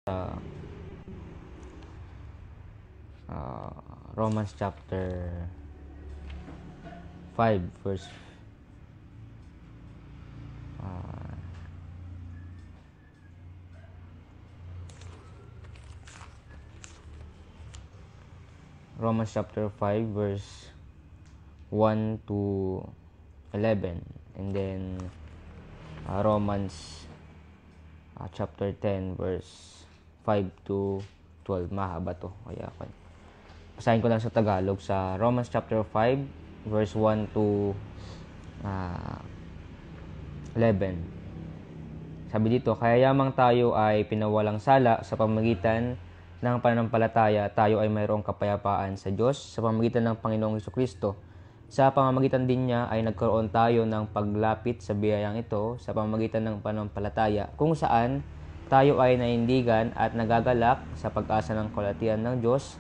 sa Romans chapter 5 verse Romans chapter 5 verse 1 to 11, and then Romans chapter 10 verse 5 to 12. Mahaba to, kaya basahin ko lang sa Tagalog. Sa Romans chapter 5 verse 1 to 11, sabi dito, kaya yamang tayo ay pinawalang sala sa pamamagitan ng pananampalataya, tayo ay mayroong kapayapaan sa Diyos sa pamamagitan ng Panginoong Hesukristo. Sa pamamagitan din niya ay nagkaroon tayo ng paglapit sa biyayang ito sa pamamagitan ng pananampalataya, kung saan tayo ay naindigan at nagagalak sa pag-asa ng kalwalhatian ng Diyos.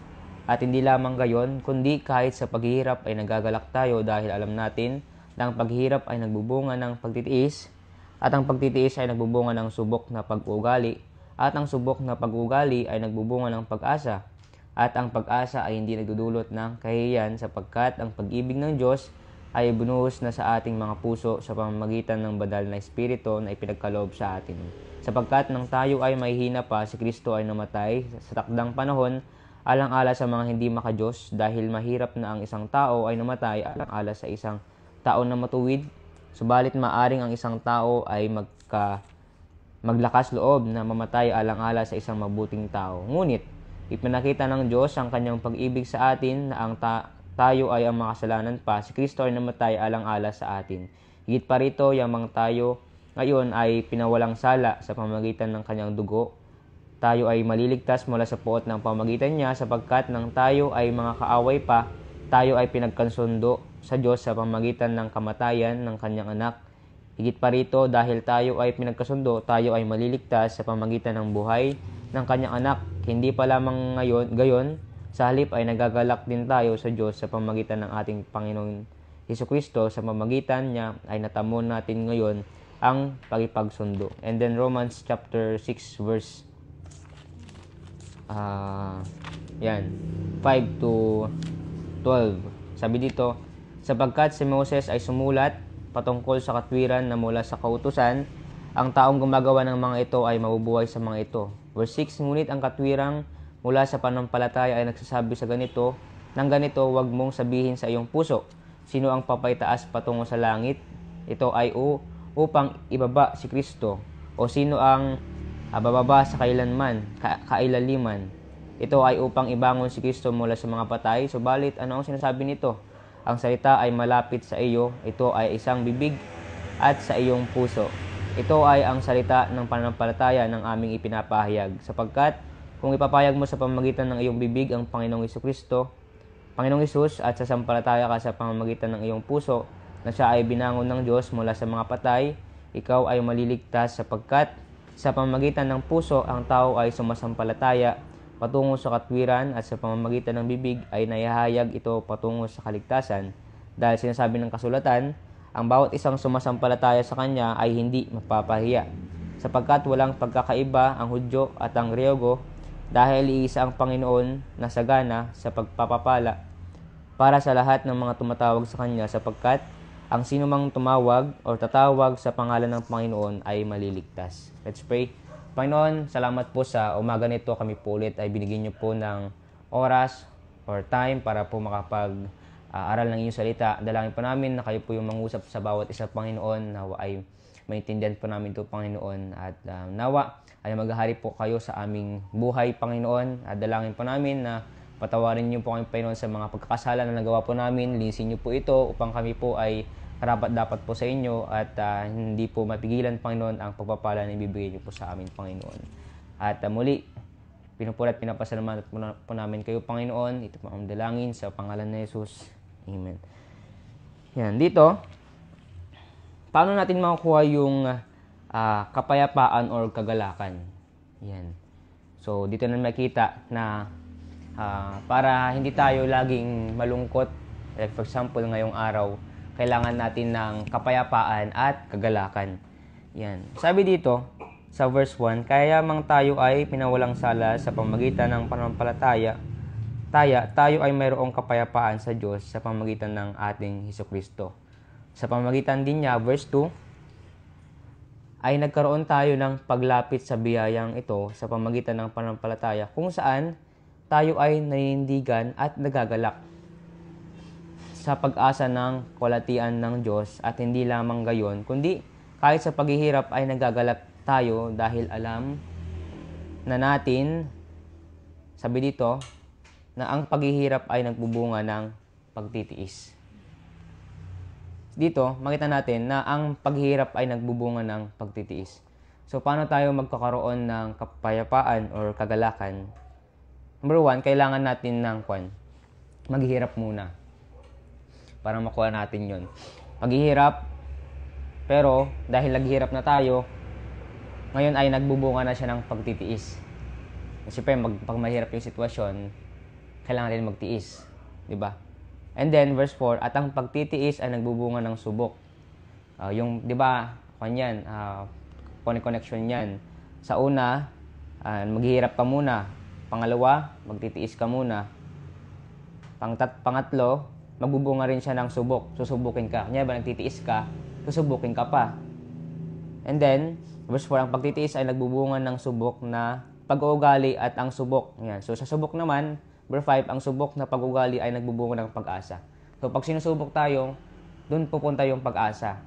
At hindi lamang gayon, kundi kahit sa paghihirap ay nagagalak tayo dahil alam natin na ang paghihirap ay nagbubunga ng pagtitiis, at ang pagtitiis ay nagbubunga ng subok na pag-uugali, at ang subok na pag-uugali ay nagbubunga ng pag-asa, at ang pag-asa ay hindi nagdudulot ng kahihiyan, sapagkat ang pag-ibig ng Diyos ay binuhos na sa ating mga puso sa pamamagitan ng banal na Espiritu na ipinagkaloob sa atin. Sapagkat nang tayo ay mahihina pa, si Kristo ay namatay sa takdang panahon alang-ala sa mga hindi makadiyos, dahil mahirap na ang isang tao ay namatay alang-ala sa isang tao na matuwid. Subalit maaring ang isang tao ay maglakas loob na mamatay alang-ala sa isang mabuting tao. Ngunit ipinakita ng Diyos ang kanyang pag-ibig sa atin na ang tayo ay ang makasalanan pa, si Kristo ay namatay alang-ala sa atin. Higit pa rito, yamang tayo ngayon ay pinawalang sala sa pamamagitan ng kanyang dugo, tayo ay maliligtas mula sa puot ng pamamagitan niya, sapagkat nang tayo ay mga kaaway pa, tayo ay pinagkansundo sa Diyos sa pamamagitan ng kamatayan ng kanyang anak. Higit pa rito, dahil tayo ay pinagkasundo, tayo ay maliligtas sa pamamagitan ng buhay ng kanyang anak. Hindi pa lamang gayon, sa halip ay nagagalak din tayo sa Diyos sa pamamagitan ng ating Panginoong Hesukristo. Sa pamamagitan niya ay natamo natin ngayon ang pagipagsundo. And then Romans chapter 6 verse 5 to 12. Sabi dito, sapagkat si Moses ay sumulat patungkol sa katwiran na mula sa kautusan, ang taong gumagawa ng mga ito ay mabubuhay sa mga ito. Verse 6, ngunit ang katwirang mula sa pananampalataya ay nagsasabi sa ganito, ng ganito, huwag mong sabihin sa iyong puso, sino ang papaytaas patungo sa langit? Ito ay upang ibaba si Kristo. O sino ang bababa sa kailaliman? Ito ay upang ibangon si Kristo mula sa mga patay. Subalit, ano ang sinasabi nito? Ang salita ay malapit sa iyo, ito ay isang bibig at sa iyong puso. Ito ay ang salita ng pananampalataya ng aming ipinapahayag, sapagkat kung ipapahayag mo sa pamamagitan ng iyong bibig ang Panginoong Hesus, at sasampalataya ka sa pamamagitan ng iyong puso na siya ay binangon ng Diyos mula sa mga patay, ikaw ay maliligtas, sapagkat sa pamamagitan ng puso ang tao ay sumasampalataya patungo sa katwiran, at sa pamamagitan ng bibig ay naihahayag ito patungo sa kaligtasan. Dahil sinasabi ng kasulatan, ang bawat isang sumasampalataya sa kanya ay hindi mapapahiya, sapagkat walang pagkakaiba ang Hudyo at ang Griego, dahil iisa ang Panginoon na sagana sa pagpapapala para sa lahat ng mga tumatawag sa kanya, sapagkat ang sino mang tumawag o tatawag sa pangalan ng Panginoon ay maliligtas. Let's pray. Panginoon, salamat po sa umaga nito, kami po ulit ay binigyan niyo po ng oras or time para po makapag-aral ng iyong salita. Dalangin po namin na kayo po yung mangusap sa bawat isa, Panginoon, nawa ay maintindihan po namin ito, Panginoon, at nawa ay maghahari po kayo sa aming buhay, Panginoon, at dalangin po namin na patawarin niyo po kami, Panginoon, sa mga pagkakasala na nagawa po namin. Linisin niyo po ito upang kami po ay karapat-dapat po sa inyo, at hindi po mapigilan, Panginoon, ang pagpapala na ibibigay niyo po sa amin, Panginoon. At muli, pinupuri at pinapasalamatan po namin kayo, Panginoon. Ito po ang dalangin sa pangalan ni Jesus. Amen. Yan, dito, paano natin makukuha yung kapayapaan or kagalakan? Yan. So, dito na makita na para hindi tayo laging malungkot, like for example, ngayong araw, kailangan natin ng kapayapaan at kagalakan. Yan. Sabi dito, sa verse 1, kaya mang tayo ay pinawalang sala sa pamamagitan ng pananampalataya, tayo ay mayroong kapayapaan sa Diyos sa pamamagitan ng ating Hesukristo. Sa pamamagitan din niya, verse 2, ay nagkaroon tayo ng paglapit sa biyayang ito sa pamamagitan ng pananampalataya, kung saan tayo ay naninindigan at nagagalak sa pag-asa ng kalwalhatian ng Diyos, at hindi lamang gayon, kundi kahit sa paghihirap ay nagagalak tayo dahil alam na natin, sabi dito, na ang paghihirap ay nagbubunga ng pagtitiis. Dito, makita natin na ang paghihirap ay nagbubunga ng pagtitiis. So, paano tayo magkakaroon ng kapayapaan or kagalakan? Number 1, kailangan natin ng maghihirap muna para makuha natin yon. Maghihirap, pero dahil naghihirap na tayo, ngayon ay nagbubunga na siya ng pagtitiis. Kasi pag mahirap yung sitwasyon, kailangan din magtiis, di ba? And then verse 4, at ang pagtitiis ay nagbubunga ng subok. Yung, di ba, connection yan. Sa una, maghihirap ka muna. Pangalawa, magtitiis ka muna. Pangatlo, magbubunga rin siya ng subok. Susubukin ka. Kanya ba, nagtitiis ka, susubukin ka pa. And then, verse 4, ang pagtitiis ay nagbubunga ng subok na pag-uugali at ang subok. Yan. So, sa subok naman, Number 5, ang subok na pag-ugali ay nagbubunga ng pag-asa. So, pag sinusubok tayo, doon pupunta yung pag-asa.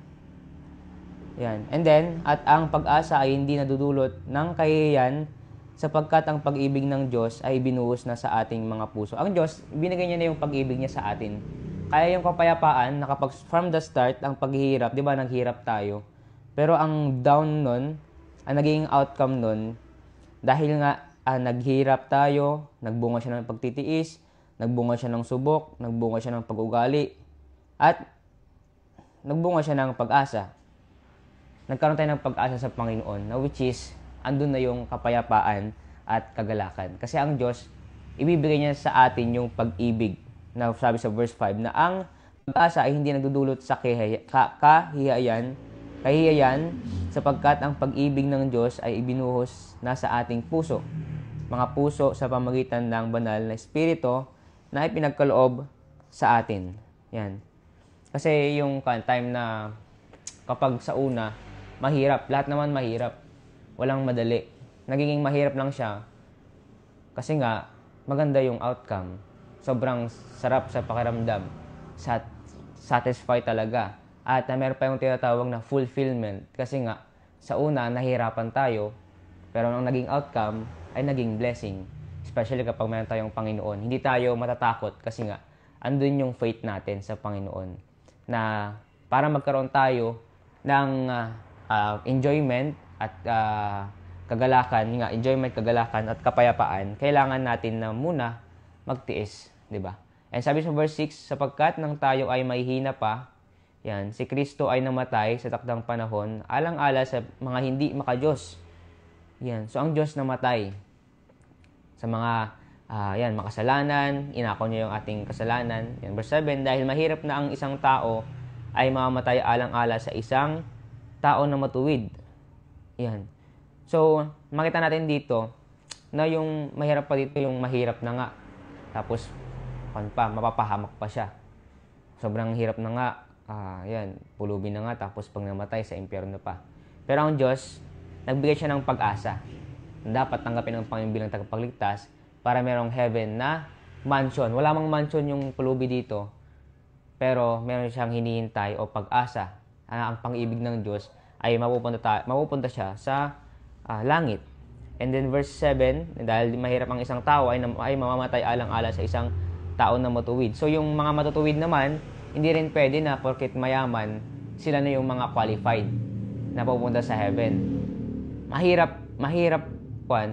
Yan. And then, at ang pag-asa ay hindi nadudulot ng kahihiyan sapagkat ang pag-ibig ng Diyos ay binuhos na sa ating mga puso. Ang Diyos, binigay niya na yung pag-ibig niya sa atin. Kaya yung kapayapaan, na kapag from the start, ang paghihirap, di ba, naghirap tayo. Pero ang down nun, ang naging outcome nun, dahil nga naghirap tayo, nagbunga siya ng pagtitiis, nagbunga siya ng subok, nagbunga siya ng pag-ugali, at nagbunga siya ng pag-asa. Nagkaroon tayo ng pag-asa sa Panginoon, na which is, andun na yung kapayapaan at kagalakan. Kasi ang Diyos, ibibigay niya sa atin yung pag-ibig, na sabi sa verse 5, na ang pag-asa ay hindi nagdudulot sa kahihiyan, sapagkat ang pag-ibig ng Diyos ay ibinuhos na sa ating puso. Mga puso sa pamagitan ng banal na Espiritu na ipinagkaloob sa atin. Yan. Kasi yung time na kapag sa una, mahirap. Lahat naman mahirap. Walang madali. Nagiging mahirap lang siya kasi nga maganda yung outcome. Sobrang sarap sa pakiramdam. Satisfy talaga. At meron pa yung tinatawag na fulfillment. Kasi nga, sa una, nahihirapan tayo. Pero ang naging outcome ay naging blessing. Especially kapag mayroon tayong Panginoon. Hindi tayo matatakot kasi nga, andun yung faith natin sa Panginoon. Na para magkaroon tayo ng enjoyment at kagalakan, enjoyment, kagalakan at kapayapaan, kailangan natin na muna magtiis, di ba? And sabi sa verse 6, sapagkat nang tayo ay mahihina pa, yan, si Kristo ay namatay sa takdang panahon, alang-ala sa mga hindi makadiyos. Yan, so ang Diyos namatay sa mga makasalanan, inako niya yung ating kasalanan. Yan, verse 7, dahil mahirap na ang isang tao ay mamamatay alang-ala sa isang tao na matuwid. Yan. So, makita natin dito na yung mahirap pa dito, yung mahirap na nga. Tapos, mapapahamak pa siya. Sobrang hirap na nga. Pulubin na nga. Tapos, pag namatay, sa impyerno pa. Pero ang Diyos, nagbigay siya ng pag-asa. Dapat tanggapin ng Panginoon bilang tagapagligtas para merong heaven na mansion. Wala mang mansion yung pulubi dito. Pero meron siyang hinihintay o pag-asa. Ang pang-ibig ng Diyos ay mapupunta siya sa langit. And then verse 7, dahil mahirap ang isang tao ay mamamatay alang-ala sa isang tao na matuwid. So yung mga matutuwid naman, hindi rin pwede na porket mayaman, sila na yung mga qualified na pupunta sa heaven. Mahirap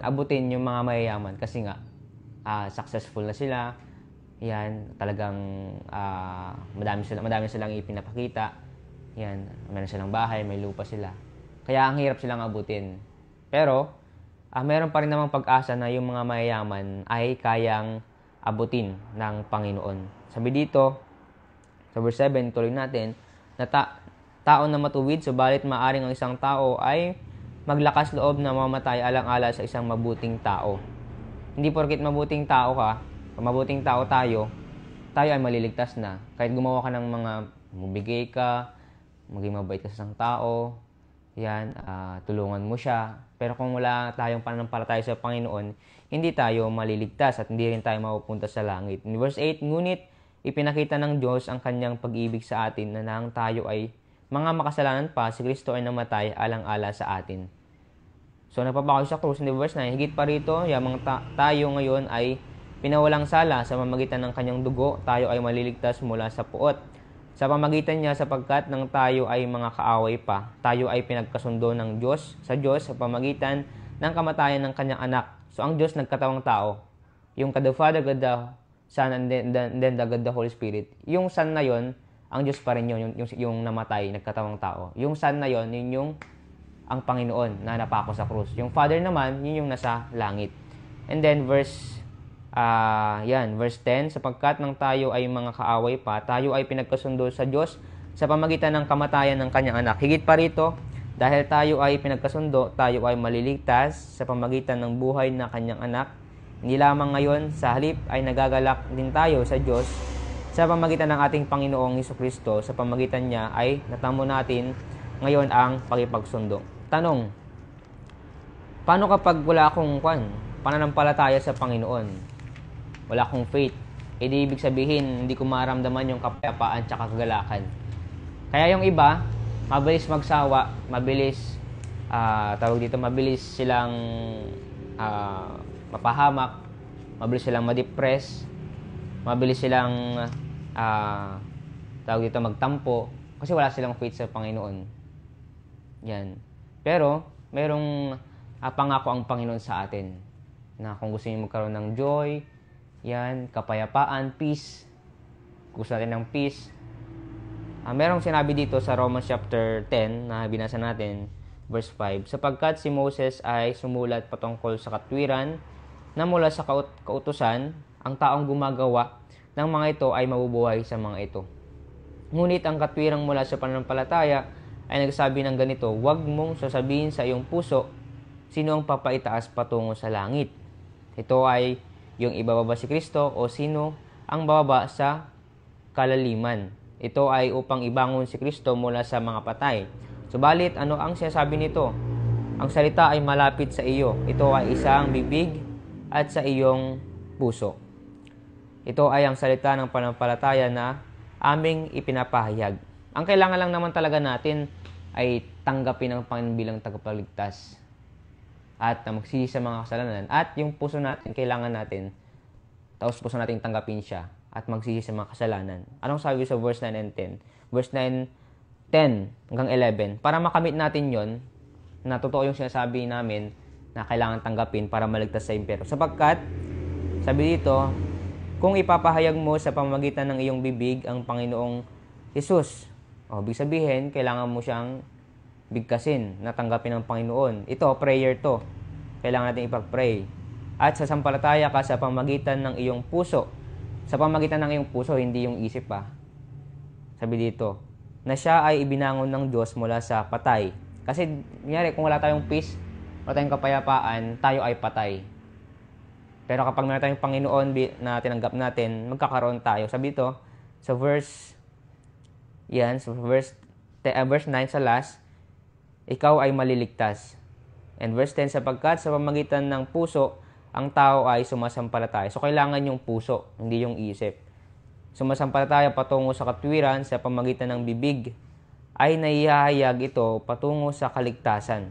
abutin yung mga mayayaman kasi nga successful na sila. Yan, talagang madami silang ipinapakita. Yan, meron silang bahay, may lupa sila. Kaya ang hirap silang abutin. Pero meron pa rin namang pag-asa na yung mga mayayaman ay kayang abutin ng Panginoon. Sabi dito, sa verse 7, tuloy natin, na tao na matuwid, subalit maaring ang isang tao ay maglakas loob na mamatay alang-ala sa isang mabuting tao. Hindi porket mabuting tao ka, mabuting tao tayo ay maliligtas na. Kahit gumawa ka ng mga, mabigay ka, maging mabait ka sa isang tao, yan, tulungan mo siya. Pero kung wala tayong pananampalataya sa Panginoon, hindi tayo maliligtas at hindi rin tayo mapupunta sa langit. In verse 8, ngunit ipinakita ng Diyos ang kanyang pag-ibig sa atin na nang tayo ay mga makasalanan pa, si Kristo ay namatay alang-ala sa atin. So, nagpapakaw sa krus. In verse 9, higit pa rito, tayo ngayon ay pinawalang sala sa pamamagitan ng kanyang dugo, tayo ay maliligtas mula sa puot. Sa pamamagitan niya, sapagkat nang tayo ay mga kaaway pa, tayo ay pinagkasundo ng Diyos sa pamamagitan ng kamatayan ng kanyang anak. So, ang Diyos nagkatawang tao. Yung God the Father, God the Son, and then the God the Holy Spirit. Yung Son na yon, ang Diyos pa rin yun, yung namatay, nagkatawang tao. Yung Son na yon, yun yung ang Panginoon na napako sa krus. Yung Father naman, yun yung nasa langit. And then verse 10, sapagkat nang tayo ay mga kaaway pa, tayo ay pinagkasundo sa Diyos sa pamamagitan ng kamatayan ng kanyang anak. Higit pa rito, dahil tayo ay pinagkasundo, tayo ay maliligtas sa pamamagitan ng buhay na kanyang anak. Hindi lamang ngayon, sa halip ay nagagalak din tayo sa Diyos sa pamamagitan ng ating Panginoong Hesukristo. Sa pamamagitan niya ay natamo natin ngayon ang pakipagsundo. Tanong, paano kapag wala akong pananampalataya sa Panginoon? Wala akong faith. Di ibig sabihin, hindi ko maramdaman yung kapayapaan at kagalakan. Kaya yung iba, mabilis magsawa, mabilis silang mapahamak, mabilis silang ma-depress, mabilis silang magtampo kasi wala silang faith sa Panginoon. Yan. Pero merong pangako ang Panginoon sa atin na kung gusto niyo magkaroon ng joy, yan, kapayapaan, peace, gusto natin ng peace. Merong sinabi dito sa Romans chapter 10 na binasa natin, verse 5, sapagkat si Moses ay sumulat patungkol sa katwiran na mula sa kautusan, ang taong gumagawa ng mga ito ay mabubuhay sa mga ito. Ngunit ang katwirang mula sa pananampalataya ay nagsabi ng ganito, huwag mong sasabihin sa iyong puso, sino ang papaitaas patungo sa langit. Ito ay yung ibababa si Kristo o sino ang bababa sa kalaliman. Ito ay upang ibangon si Kristo mula sa mga patay. Subalit, ano ang sinasabi nito? Ang salita ay malapit sa iyo. Ito ay isang bibig at sa iyong puso. Ito ay ang salita ng pananampalataya na aming ipinapahayag. Ang kailangan lang naman talaga natin ay tanggapin ang Panginoon bilang tagapagligtas at magsisi sa mga kasalanan. At yung puso natin, kailangan natin, tapos puso natin tanggapin siya at magsisi sa mga kasalanan. Anong sabi sa verse 9 and 10? Verse 9, 10 hanggang 11. Para makamit natin yon na totoo yung sinasabi namin na kailangan tanggapin para maligtas sa impyerno. Sapagkat, sabi dito, kung ipapahayag mo sa pamamagitan ng iyong bibig ang Panginoong Jesus, ibig sabihin, kailangan mo siyang bigkasin na tanggapin ng Panginoon. Ito, prayer to. Kailangan natin ipag-pray. At sasampalataya ka sa pamamagitan ng iyong puso. Sa pamamagitan ng iyong puso, hindi yung isip pa. Sabi dito, na siya ay ibinangon ng Diyos mula sa patay. Kasi, kunyari, kung wala tayong peace, wala tayong kapayapaan, tayo ay patay. Pero kapag meron tayong Panginoon na tinanggap natin, magkakaroon tayo. Sabi dito, sa verse 9 sa last, ikaw ay maliligtas. And verse 10, sapagkat sa pamamagitan ng puso, ang tao ay sumasampalataya. So, kailangan yung puso, hindi yung isip. Sumasampalataya patungo sa katwiran sa pamamagitan ng bibig, ay naihahayag ito patungo sa kaligtasan.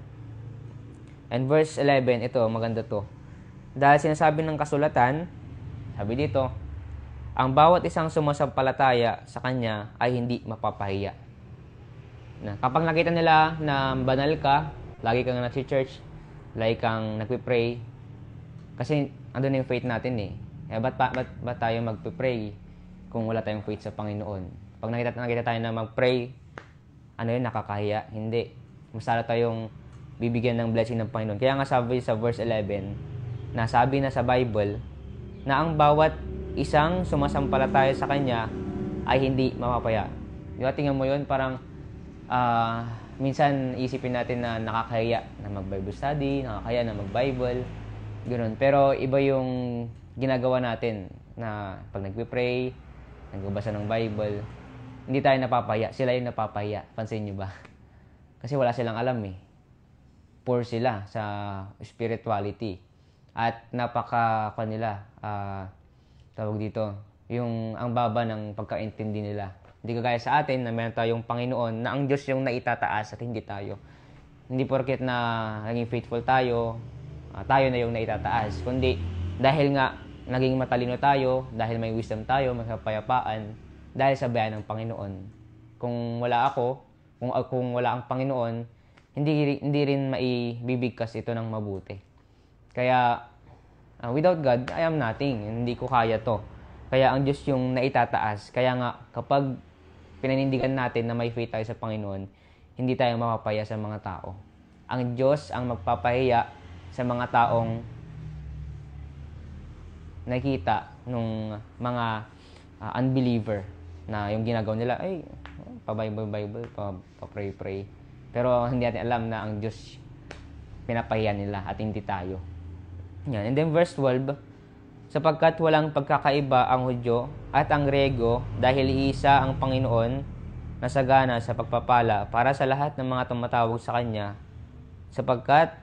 And verse 11, ito, maganda to. Dahil sinasabi ng kasulatan, sabi dito, ang bawat isang sumasampalataya sa Kanya ay hindi mapapahiya. Na, kapag nakita nila na banal ka, lagi kang nag-church, lagi kang nagpipray, kasi andun yung faith natin eh. Ba't tayo magpipray kung wala tayong faith sa Panginoon? Pag nakita tayo na mag-pray, nakakahiya? Hindi. Masala tayong bibigyan ng blessing ng Panginoon. Kaya nga sabi sa verse 11, nasabi na sa Bible, na ang bawat isang sumasampalataya sa Kanya ay hindi mapapaya. Di ba, tingnan mo yun, parang minsan isipin natin na nakakahiya na mag-Bible study, nakakahiya na mag-Bible, ganoon. Pero iba yung ginagawa natin na pag nagpe-pray, nagbabasa ng Bible, hindi tayo napapahiya. Sila yung napapahiya. Pansin nyo ba? Kasi wala silang alam eh. Poor sila sa spirituality. At kanila, tawag dito, yung ang baba ng pagkaintindi nila. Hindi kagaya sa atin na meron tayong Panginoon na ang Diyos yung naitataas at hindi tayo. Hindi porket na naging faithful tayo, tayo na yung naitataas. Kundi dahil nga naging matalino tayo, dahil may wisdom tayo, may kapayapaan, dahil sa bayan ng Panginoon. Kung wala ako, kung wala ang Panginoon, hindi rin maibibigkas ito ng mabuti. Kaya, without God, I am nothing. Hindi ko kaya to. Kaya ang Diyos yung naitataas. Kaya nga, kapag pinanindigan natin na may faith tayo sa Panginoon, hindi tayo mapapaya sa mga tao. Ang Diyos ang magpapahiya sa mga taong nakita nung mga unbeliever na yung ginagawa nila, ay, pa-Bible, pa-pray. Pero hindi natin alam na ang Diyos pinapahiya nila at hindi tayo. Yan. And then verse 12, sapagkat walang pagkakaiba ang Hudyo at ang Grego dahil iisa ang Panginoon na sagana sa pagpapala para sa lahat ng mga tumatawag sa Kanya, sapagkat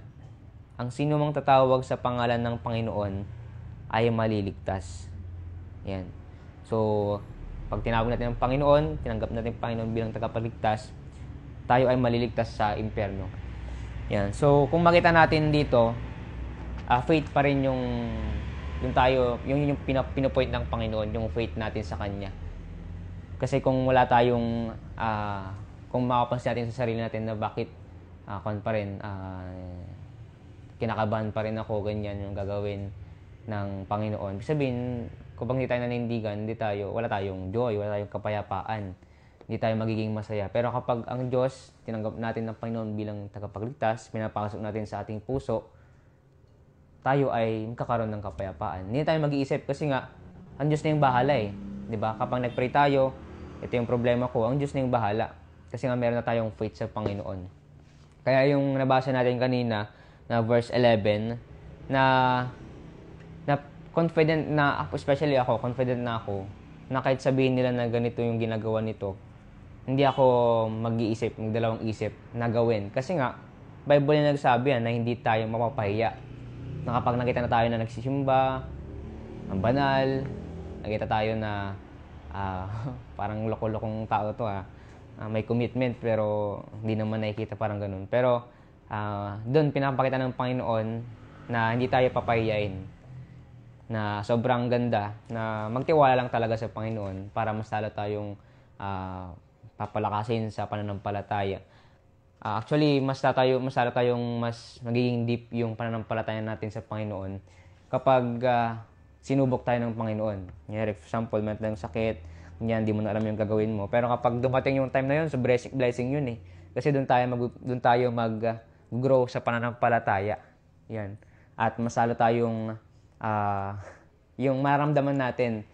ang sino mang tatawag sa pangalan ng Panginoon ay maliligtas. Yan. So, pag tinawag natin ang Panginoon, tinanggap natin ang Panginoon bilang tagapagligtas, tayo ay maliligtas sa impyerno. Yan. So, kung makita natin dito, faith pa rin yung pinopoint ng Panginoon, yung faith natin sa Kanya. Kasi kung wala tayong, kung makapansin natin sa sarili natin na bakit kinakabahan pa rin ako, ganyan yung gagawin ng Panginoon. Ibig sabihin, kung hindi tayo nanindigan, wala tayong joy, wala tayong kapayapaan, hindi tayo magiging masaya. Pero kapag ang Diyos, tinanggap natin ng Panginoon bilang tagapagligtas, pinapasok natin sa ating puso, tayo ay magkakaroon ng kapayapaan. Hindi tayo mag-iisip kasi nga, ang Diyos na yung bahala eh. Diba? Kapag nag-pray tayo, ito yung problema ko, ang Diyos na yung bahala. Kasi nga meron na tayong faith sa Panginoon. Kaya yung nabasa natin kanina, na verse 11, na confident na, especially ako, confident na ako, na kahit sabihin nila na ganito yung ginagawa nito, hindi ako mag-iisip, magdalawang isip na gawin. Kasi nga, Bible na nagsabi na hindi tayo mapapahiya. Na kapag nakita na tayo na nagsisimba, ang banal, nakita tayo na parang loko-lokong tao to may commitment pero hindi naman nakikita parang ganun. Pero doon pinapakita ng Panginoon na hindi tayo papahiyain. Na sobrang ganda na magtiwala lang talaga sa Panginoon para mas lalo tayong papalakasin sa pananampalataya. Actually, mas lalo tayong mas magiging deep yung pananampalataya natin sa Panginoon kapag sinubok tayo ng Panginoon. For example, meron tayong sakit, hindi mo na alam yung gagawin mo. Pero kapag dumating yung time na yun, so blessing yun eh. Kasi doon tayo mag-grow sa pananampalataya. Yan. At mas lalo tayong yung maramdaman natin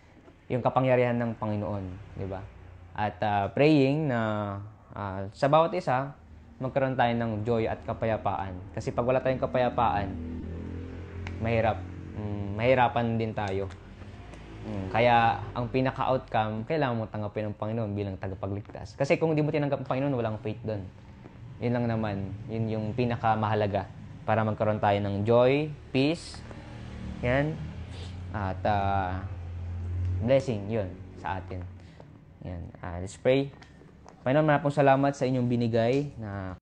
yung kapangyarihan ng Panginoon, di ba? At praying na sa bawat isa magkaroon tayo ng joy at kapayapaan. Kasi pag wala tayong kapayapaan, mahirapan din tayo. Kaya ang pinaka-outcome, kailangan mo tanggapin ng Panginoon bilang tagapagligtas. Kasi kung hindi mo tinanggap ng Panginoon, walang faith doon. Yun lang naman, yun yung pinaka-mahalaga para magkaroon tayo ng joy, peace, yan, at blessing, yun, sa atin. Yan. Let's pray. Panginoon, maraming salamat sa inyong binigay na